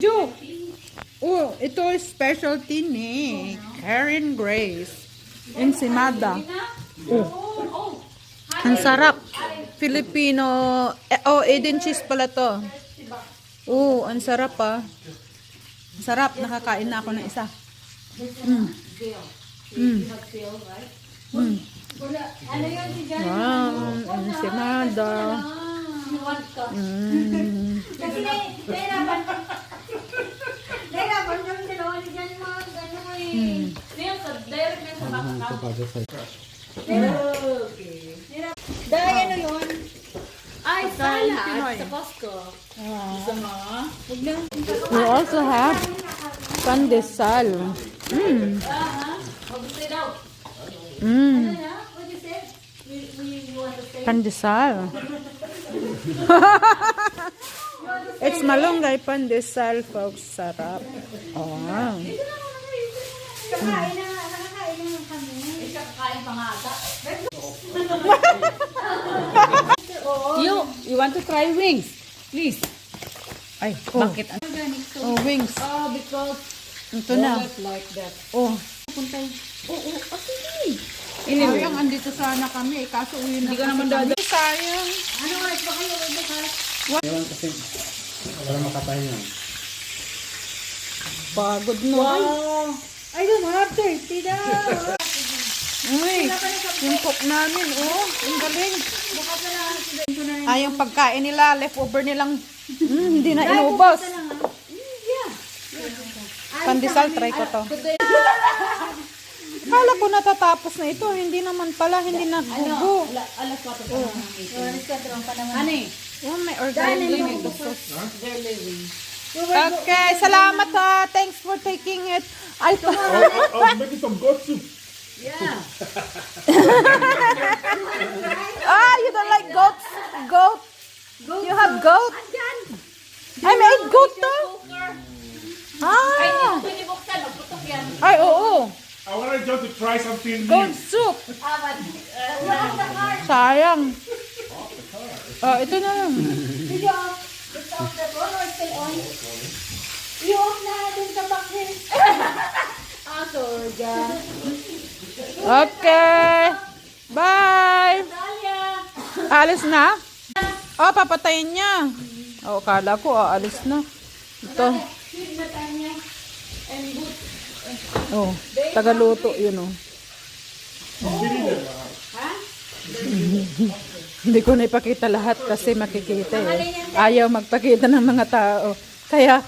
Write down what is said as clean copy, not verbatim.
Jo! Oh, ito specialty ni Karen Grace. Ensimada. Oh. Ang sarap. Filipino. Eden cheese pala to. Oh, ang sarap ah. Ang sarap. Nakakain na ako ng isa. Wow, ensimada. Kasi nahirapan kami dalawa ni Jan mo. Gano'n mo eh. Ngayon, direct na sa baka. Dahil ano yun? Ay, salad sa Costco. Gusto mo? We also have pandesal. Mag-say daw. Mm. What you say? We want to say? Pandesal. It's malunggay pandesal, folks. Sarap. Oh. Nakakain na kami. Isa kakain pa nga ata. You want to try wings? Please. Ay, bakit? Oh, wings. Oh, because Ito na. like that. Oh. Okay. Sayang, andito sana kami. Kaso uwi na. Hindi ka naman dada. Sayang. Ano oras ba kayo bukas? Ewan kasi para makapahinga. Pagod na. Wow. I don't have 30 daw. Uy, yung cook namin, oh. Ang galing. Bukas na lang. Ito na rin. Ay, yung pagkain nila, leftover nilang, hindi na inubos. Pandesal, try ko to. Akala ko natatapos na ito. Hindi naman pala, hindi nagugo. Alas 4 pa naman. Oras ka drone pa naman. Ano eh? Oh, may organic. They're living. Okay, salamat ha. Thanks for taking it. I thought, I'll make some goat soup. Yeah. you don't like goats? Goat? You have goat? I made goat to. Ay, Ah. hindi binibuksan. Putok yan. Ay, oo. I wanted just to try something Goat new. soup. Awan. Sayang. Oh, ito na lang. Did you off? It's off the phone or still on? You off na dun sa bakit. Ah, sorga. Okay. Bye. Talia. Alis na? Oh, papatayin niya. Oh, kala ko aalis na. Ito. Feed na Tanya. And good. Oh, tagaluto yun oh. Hindi ko na ipakita lahat kasi makikita eh. Ayaw magpakita ng mga tao. Kaya